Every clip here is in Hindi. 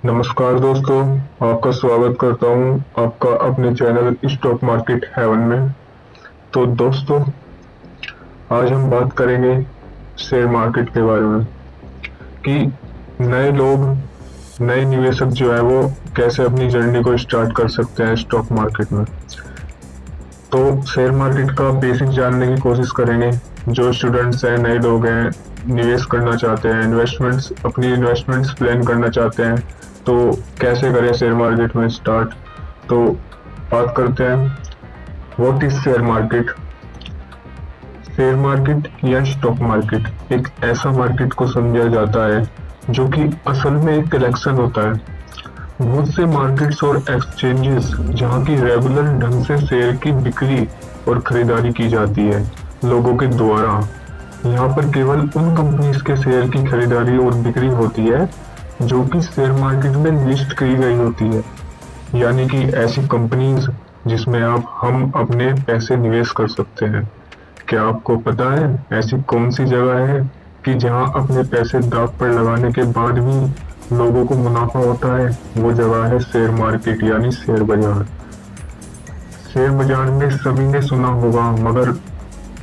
नमस्कार दोस्तों, आपका स्वागत करता हूं आपका अपने चैनल स्टॉक मार्केट हेवन में। तो दोस्तों, आज हम बात करेंगे शेयर मार्केट के बारे में कि नए लोग, नए निवेशक जो है वो कैसे अपनी जर्नी को स्टार्ट कर सकते हैं स्टॉक मार्केट में। तो शेयर मार्केट का बेसिक जानने की कोशिश करेंगे। जो स्टूडेंट्स हैं, नए लोग हैं, निवेश करना चाहते हैं, अपनी इन्वेस्टमेंट्स प्लान करना चाहते हैं, तो कैसे करें शेयर मार्केट में स्टार्ट। तो बात करते हैं, what is share market. Share market या स्टॉक मार्केट एक ऐसा मार्केट को समझा जाता है जो कि असल में एक कलेक्शन होता है बहुत से मार्केट्स और एक्सचेंजेस जहां की रेगुलर ढंग से शेयर की बिक्री और खरीदारी की जाती है लोगों के द्वारा। यहाँ पर केवल उन कंपनीज के शेयर की खरीदारी और बिक्री होती है जो कि शेयर मार्केट में लिस्ट की गई होती है, यानी कि ऐसी कंपनीज जिसमें हम अपने पैसे निवेश कर सकते हैं। क्या आपको पता है ऐसी कौन सी जगह है कि जहां अपने पैसे दांव पर लगाने के बाद भी लोगों को मुनाफा होता है? वो जगह है शेयर मार्केट यानी शेयर बाजार। शेयर बाजार में सभी ने सुना होगा, मगर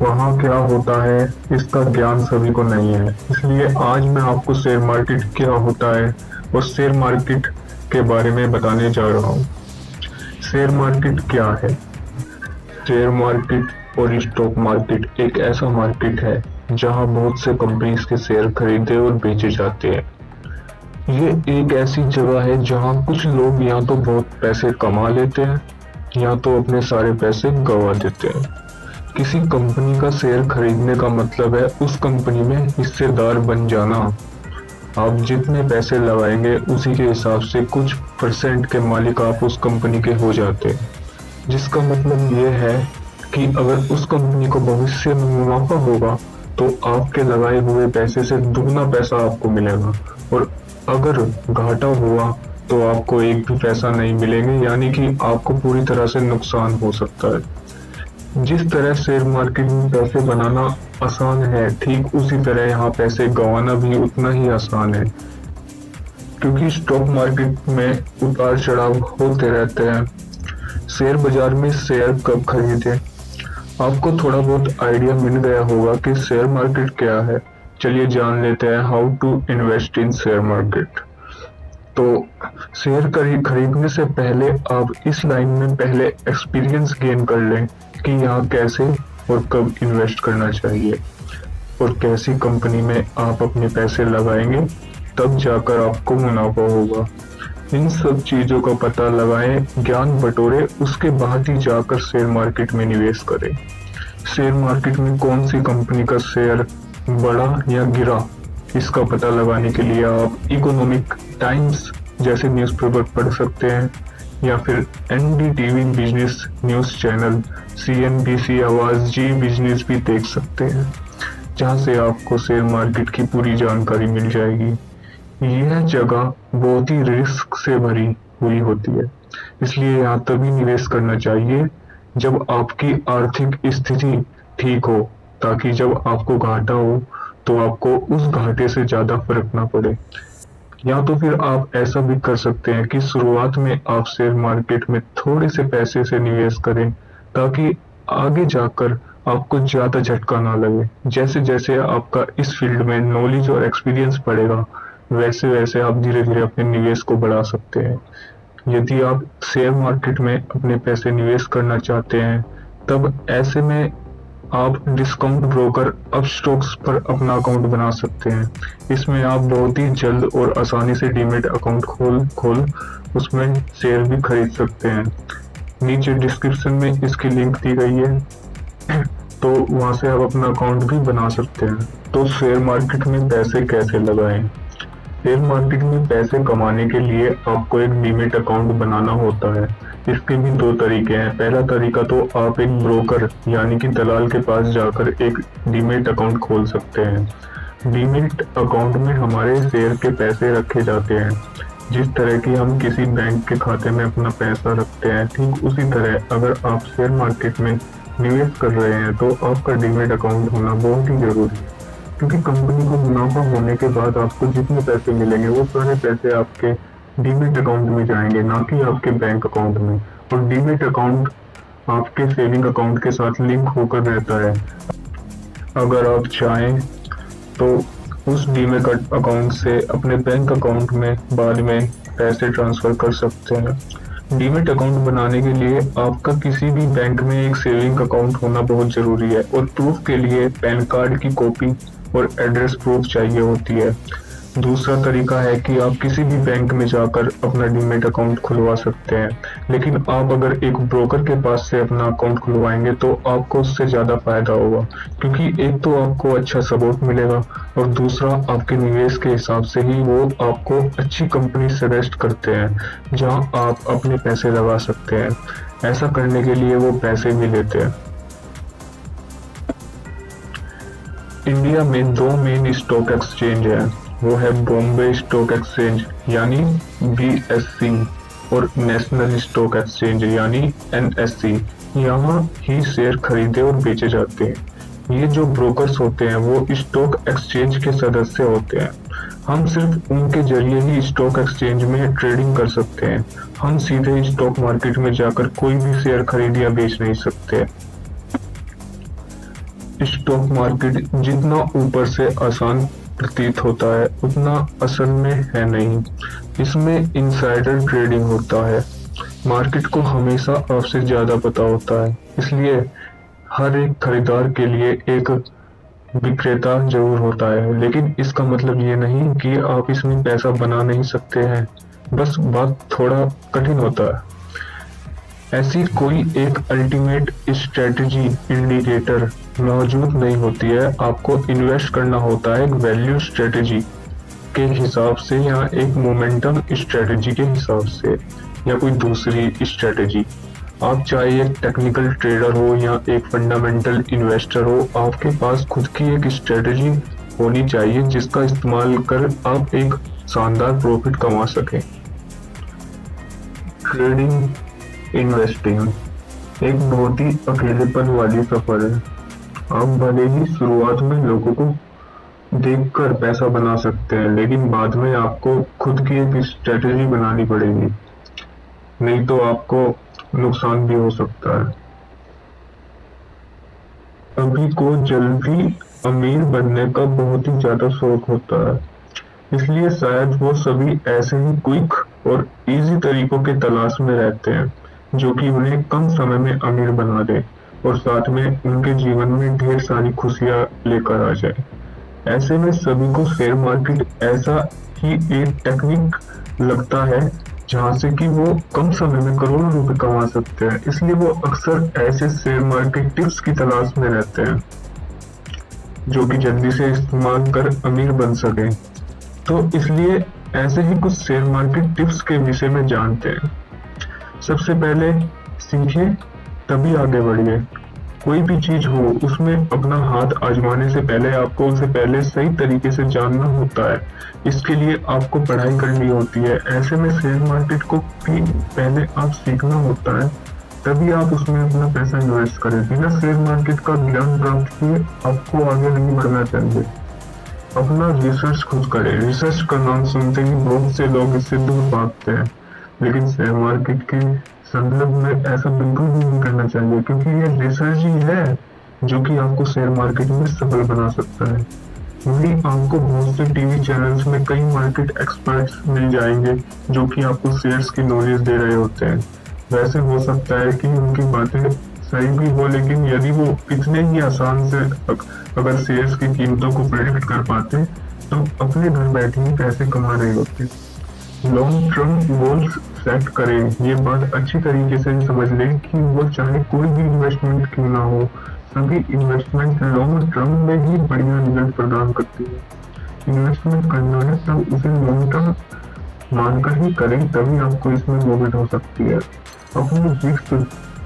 वहाँ क्या होता है इसका ज्ञान सभी को नहीं है। इसलिए आज मैं आपको शेयर मार्केट क्या होता है और शेयर मार्केट के बारे में बताने जा रहा हूँ। शेयर मार्केट क्या है? शेयर मार्केट और स्टॉक मार्केट एक ऐसा मार्केट है जहाँ बहुत से कंपनीज के शेयर खरीदे और बेचे जाते हैं। ये एक ऐसी जगह है जहाँ कुछ लोग या तो बहुत पैसे कमा लेते हैं या तो अपने सारे पैसे गंवा देते हैं। किसी कंपनी का शेयर खरीदने का मतलब है उस कंपनी में हिस्सेदार बन जाना। आप जितने पैसे लगाएंगे उसी के हिसाब से कुछ परसेंट के मालिक आप उस कंपनी के हो जाते हैं, जिसका मतलब ये है कि अगर उस कंपनी को भविष्य में मुनाफा होगा तो आपके लगाए हुए पैसे से दुगना पैसा आपको मिलेगा, और अगर घाटा हुआ तो आपको एक भी पैसा नहीं मिलेंगे, यानी कि आपको पूरी तरह से नुकसान हो सकता है। जिस तरह शेयर मार्केट में पैसे बनाना आसान है, ठीक उसी तरह यहाँ पैसे गंवाना भी उतना ही आसान है, क्योंकि स्टॉक मार्केट में उतार चढ़ाव होते रहते हैं। शेयर बाजार में शेयर कब खरीदें, आपको थोड़ा बहुत आइडिया मिल गया होगा कि शेयर मार्केट क्या है। चलिए जान लेते हैं how to invest in share market. तो शेयर खरीदने से पहले आप इस लाइन में पहले एक्सपीरियंस गेन कर लें कि यहाँ कैसे और कब इन्वेस्ट करना चाहिए और कैसी कंपनी में आप अपने पैसे लगाएंगे, तब जाकर आपको मुनाफा होगा। इन सब चीजों का पता लगाएं, ज्ञान बटोरे, उसके बाद ही जाकर शेयर मार्केट में निवेश करें। शेयर मार्केट में कौन सी कंपनी का शेयर बढ़ा या गिरा, इसका पता लगाने के लिए आप इकोनॉमिक टाइम्स जैसे न्यूज़पेपर पढ़ सकते हैं या फिर NDTV business news channel, CNBC आवाज, जी बिजनेस भी देख सकते हैं, जहां से आपको शेयर मार्केट की पूरी जानकारी मिल जाएगी। यह जगह बहुत ही रिस्क से भरी हुई होती है, इसलिए यहाँ तभी निवेश करना चाहिए जब आपकी आर्थिक स्थिति ठीक हो, ताकि जब आपको घाटा हो तो आपको उस घाटे से ज्यादा फर्क ना पड़े। या तो फिर आप ऐसा भी कर सकते हैं कि शुरुआत में आप शेयर मार्केट में थोड़े से पैसे से निवेश करें, ताकि आगे जाकर आपको ज्यादा झटका ना लगे। जैसे जैसे आपका इस फील्ड में नॉलेज और एक्सपीरियंस बढ़ेगा, वैसे वैसे आप धीरे धीरे अपने निवेश को बढ़ा सकते हैं। यदि आप शेयर मार्केट में अपने पैसे निवेश करना चाहते हैं, तब ऐसे में आप डिस्काउंट ब्रोकर अपस्टॉक्स पर अपना अकाउंट बना सकते हैं। इसमें आप बहुत ही जल्द और आसानी से डीमैट अकाउंट खोल उसमें शेयर भी खरीद सकते हैं। नीचे डिस्क्रिप्शन में इसकी लिंक दी गई है, तो वहां से आप अपना अकाउंट भी बना सकते हैं। तो शेयर मार्केट में पैसे कैसे लगाएं? शेयर मार्केट में पैसे कमाने के लिए आपको एक डीमैट अकाउंट बनाना होता है। इसके भी दो तरीके हैं। पहला तरीका तो आप एक ब्रोकर यानी कि दलाल के पास जाकर एक डीमैट अकाउंट खोल सकते हैं। डीमैट अकाउंट में हमारे शेयर के पैसे रखे जाते हैं। जिस तरह की हम किसी बैंक के खाते में अपना पैसा रखते हैं, ठीक उसी तरह अगर आप शेयर मार्केट में निवेश कर रहे हैं तो आपका डीमैट अकाउंट होना बहुत ही जरूरी है, क्योंकि कंपनी को मुनाफा होने के बाद आपको जितने पैसे मिलेंगे वो सारे पैसे आपके डीमैट अकाउंट में जाएंगे, ना कि आपके बैंक अकाउंट में। और डीमैट अकाउंट आपके सेविंग अकाउंट के साथ लिंक होकर रहता है। अगर आप चाहें तो उस डीमैट अकाउंट से अपने बैंक अकाउंट में बाद में पैसे ट्रांसफर कर सकते हैं। डीमैट अकाउंट बनाने के लिए आपका किसी भी बैंक में एक सेविंग अकाउंट होना बहुत जरूरी है, और प्रूफ के लिए पैन कार्ड की कॉपी और एड्रेस प्रूफ चाहिए होती है। दूसरा तरीका है कि आप किसी भी बैंक में जाकर अपना डीमैट अकाउंट खुलवा सकते हैं, लेकिन आप अगर एक ब्रोकर के पास से अपना अकाउंट खुलवाएंगे तो आपको उससे ज़्यादा फायदा होगा, क्योंकि एक तो आपको अच्छा सपोर्ट मिलेगा और दूसरा आपके निवेश के हिसाब से ही वो आपको अच्छी कंपनी सजेस्ट करते हैं जहां आप अपने पैसे लगा सकते हैं। ऐसा करने के लिए वो पैसे भी लेते हैं। इंडिया में दो मेन स्टॉक एक्सचेंज है, वो है बॉम्बे स्टॉक एक्सचेंज यानी BSE और नेशनल स्टॉक एक्सचेंज यानी NSE। यहाँ ही शेयर खरीदे और बेचे जाते हैं। ये जो ब्रोकर्स होते हैं वो स्टॉक एक्सचेंज के सदस्य होते हैं। हम सिर्फ उनके जरिए ही स्टॉक एक्सचेंज में ट्रेडिंग कर सकते हैं। हम सीधे स्टॉक मार्केट में जाकर कोई भी शेयर खरीद या बेच नहीं सकते। स्टॉक मार्केट जितना ऊपर से आसान प्रतीत होता है उतना असल में है नहीं। इसमें इनसाइडर ट्रेडिंग होता है। मार्केट को हमेशा आपसे ज्यादा पता होता है, इसलिए हर एक खरीदार के लिए एक विक्रेता जरूर होता है, लेकिन इसका मतलब ये नहीं कि आप इसमें पैसा बना नहीं सकते हैं, बस बात थोड़ा कठिन होता है। ऐसी कोई एक अल्टीमेट स्ट्रेटजी इंडिकेटर मौजूद नहीं होती है। आपको इन्वेस्ट करना होता है एक वैल्यू स्ट्रेटजी के हिसाब से या एक मोमेंटम स्ट्रेटजी के हिसाब से या कोई दूसरी स्ट्रेटजी। आप चाहे एक टेक्निकल ट्रेडर हो या एक फंडामेंटल इन्वेस्टर हो, आपके पास खुद की एक स्ट्रेटजी होनी चाहिए जिसका इस्तेमाल कर आप एक शानदार प्रॉफिट कमा सकें। ट्रेडिंग इन्वेस्टिंग एक बहुत ही अकेलेपन वाली सफर है। आप भले ही शुरुआत में लोगों को देखकर पैसा बना सकते हैं, लेकिन बाद में आपको खुद की एक स्ट्रेटजी बनानी पड़ेगी, नहीं तो आपको नुकसान भी हो सकता है। सभी को जल्दी अमीर बनने का बहुत ही ज्यादा शौक होता है, इसलिए शायद वो सभी ऐसे ही क्विक और इजी तरीकों के तलाश में रहते हैं जो कि उन्हें कम समय में अमीर बना दे और साथ में उनके जीवन में ढेर सारी खुशियां लेकर आ जाए। ऐसे में सभी को शेयर मार्केट ऐसा ही एक टेक्निक लगता है जहां से कि वो कम समय में करोड़ों रुपए कमा सकते हैं, इसलिए वो अक्सर ऐसे शेयर मार्केट टिप्स की तलाश में रहते हैं जो कि जल्दी से इस्तेमाल कर अमीर बन सके। तो इसलिए ऐसे ही कुछ शेयर मार्केट टिप्स के विषय में जानते हैं। सबसे पहले सीखिए तभी आगे बढ़िए। कोई भी चीज हो उसमें अपना हाथ आजमाने से पहले आपको उसे पहले सही तरीके से जानना होता है। इसके लिए आपको पढ़ाई करनी होती है। ऐसे में शेयर मार्केट को भी पहले आप सीखना होता है, तभी आप उसमें अपना पैसा इन्वेस्ट करें। बिना शेयर मार्केट का ज्ञान प्राप्त किए आपको आगे नहीं बढ़ना चाहिए। अपना रिसर्च खुद करें। रिसर्च का नाम सुनते ही बहुत से लोग इससे दूर भागते हैं, लेकिन शेयर मार्केट के संदर्भ में ऐसा बिल्कुल भी नहीं करना चाहिए, क्योंकि ये रिसर्च ही है जो कि आपको शेयर मार्केट में सफल बना सकता है। वही आपको बहुत से टीवी चैनल्स में कई मार्केट एक्सपर्ट्स मिल जाएंगे जो कि आपको शेयर्स की नॉलेज दे रहे होते हैं। वैसे हो सकता है कि उनकी बातें सही भी हो, लेकिन यदि वो इतने ही आसान से अगर शेयर्स की कीमतों को प्रेडिक्ट कर पाते तो अपने घर बैठे ही पैसे कमा रहे होते। लॉन्ग टर्म गोल्स सेट करें। ये बात अच्छी तरीके से समझ लें कि वो चाहे कोई भी इन्वेस्टमेंट क्यों ना हो, सभी इन्वेस्टमेंट लॉन्ग टर्म में ही बढ़िया रिजल्ट प्रदान करती है। इन्वेस्टमेंट करना है तब उसे लॉन्ग टर्म मानकर ही करें, तभी आपको इसमें प्रॉफिट हो सकती है। अपने रिस्क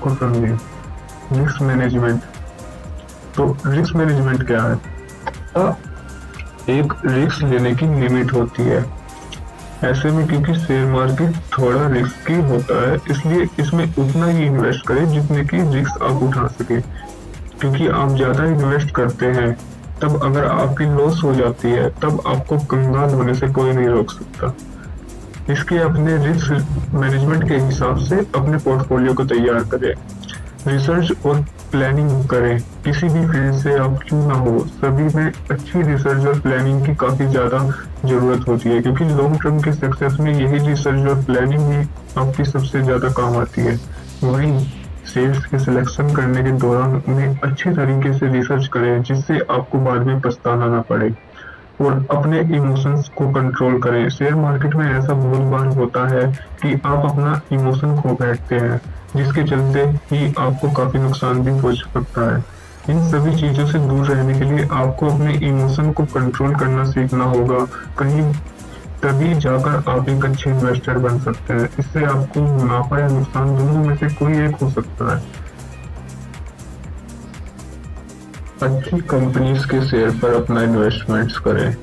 को समझें। Risk management. तो रिस्क मैनेजमेंट क्या है? एक रिस्क लेने की लिमिट होती है। ऐसे में क्योंकि शेयर मार्केट थोड़ा रिस्की होता है, इसलिए इसमें उतना ही इन्वेस्ट करें जितने की रिस्क आप उठा सके। क्योंकि आप ज्यादा इन्वेस्ट करते हैं तब अगर आपकी लॉस हो जाती है तब आपको कंगाल होने से कोई नहीं रोक सकता। इसके अपने रिस्क मैनेजमेंट के हिसाब से अपने पोर्टफोलियो को तैयार करें। रिसर्च और प्लानिंग करें। किसी भी फील्ड से आप क्यों ना हो, सभी में अच्छी रिसर्च और प्लानिंग की काफी ज्यादा जरूरत होती है, क्योंकि लॉन्ग टर्म के सक्सेस में यही रिसर्च और प्लानिंग ही आपकी सबसे ज्यादा काम आती है। वहीं सेल्स के सिलेक्शन करने के दौरान उन्हें अच्छे तरीके से रिसर्च करें, जिससे आपको बाद में पछताना ना पड़े। और अपने इमोशंस को कंट्रोल करें। शेयर मार्केट में ऐसा बहुत बार होता है कि आप अपना इमोशन खो बैठते हैं, जिसके चलते ही आपको काफी नुकसान भी हो सकता है। इन सभी चीजों से दूर रहने के लिए आपको अपने इमोशन को कंट्रोल करना सीखना होगा। कहीं तभी जाकर आप एक अच्छे इन्वेस्टर बन सकते हैं। इससे आपको मुनाफा या नुकसान दोनों में से कोई एक हो सकता है। अच्छी कंपनीज के शेयर पर अपना इन्वेस्टमेंट्स करें।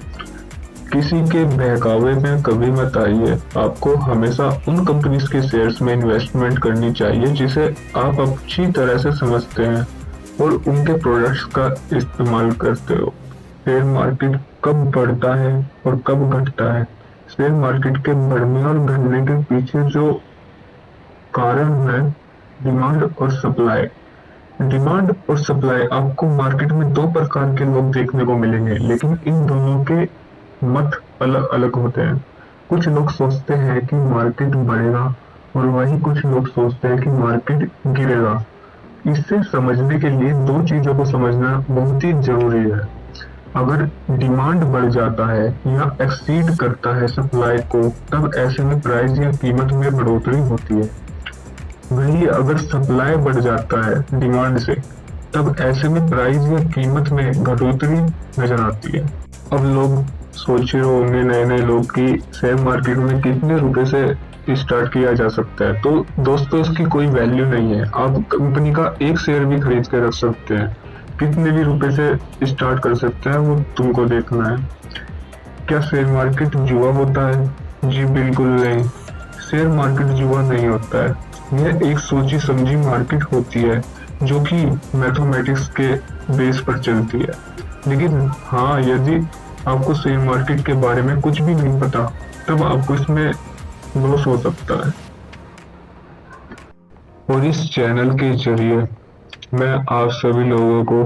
किसी के बहकावे में कभी मत आइए। आपको हमेशा उन कंपनीज के शेयर्स में इन्वेस्टमेंट करनी चाहिए जिसे आप अच्छी तरह से समझते हैं और उनके प्रोडक्ट्स का इस्तेमाल करते हो। शेयर मार्केट कब बढ़ता है और कब घटता है? शेयर मार्केट के बढ़ने और घटने के पीछे जो कारण है, डिमांड और सप्लाई। डिमांड और सप्लाई आपको मार्केट में दो प्रकार के लोग देखने को मिलेंगे, लेकिन इन दोनों के मत अलग अलग होते हैं। कुछ लोग सोचते हैं कि मार्केट बढ़ेगा और वहीं कुछ लोग सोचते हैं कि मार्केट गिरेगा। इसे समझने के लिए दो चीजों को समझना बहुत ही जरूरी है। अगर डिमांड बढ़ जाता है या एक्सीड करता है सप्लाई को, तब ऐसे में प्राइस या कीमत में बढ़ोतरी होती है। वही अगर सप्लाई बढ़ जाता है डिमांड से, तब ऐसे में प्राइस या कीमत में घटोतरी नजर आती है। अब लोग सोच रहे होंगे, नए नए लोग, कि शेयर मार्केट में कितने रुपए से स्टार्ट किया जा सकता है। तो दोस्तों, इसकी कोई वैल्यू नहीं है। आप कंपनी का एक शेयर भी खरीद के रख सकते हैं। कितने भी रुपए से स्टार्ट कर सकते हैं, वो तुमको देखना है। क्या शेयर मार्केट जुआ होता है? जी बिल्कुल नहीं। शेयर मार्केट जुआ नहीं होता है। यह एक सोची समझी मार्केट होती है जो कि मैथमेटिक्स के बेस पर चलती है। लेकिन हाँ, यदि आपको शेयर मार्केट के बारे में कुछ भी नहीं पता, तब आपको इसमें लॉस हो सकता है। और इस चैनल के जरिए मैं आप सभी लोगों को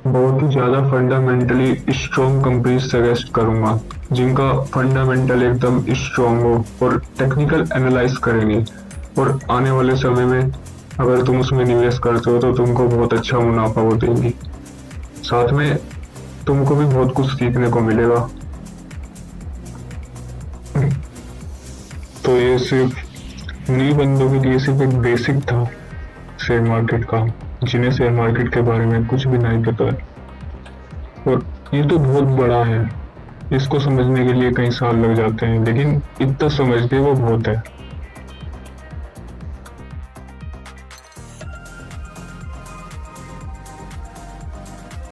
बहुत ही ज्यादा फंडामेंटली स्ट्रॉन्ग कंपनी सजेस्ट करूंगा, जिनका फंडामेंटल एकदम स्ट्रॉन्ग हो और टेक्निकल एनालाइज करेंगे। और आने वाले समय में अगर तुम उसमें निवेश करते हो तो तुमको बहुत अच्छा मुनाफा वो देंगी। साथ में तुमको भी बहुत कुछ सीखने को मिलेगा। तो ये सिर्फ न्यू बंदों के लिए सिर्फ एक बेसिक था शेयर मार्केट का, जिन्हें शेयर मार्केट के बारे में कुछ भी नहीं पता है। और ये तो बहुत बड़ा है, इसको समझने के लिए कई साल लग जाते हैं, लेकिन इतना समझ के वो बहुत है।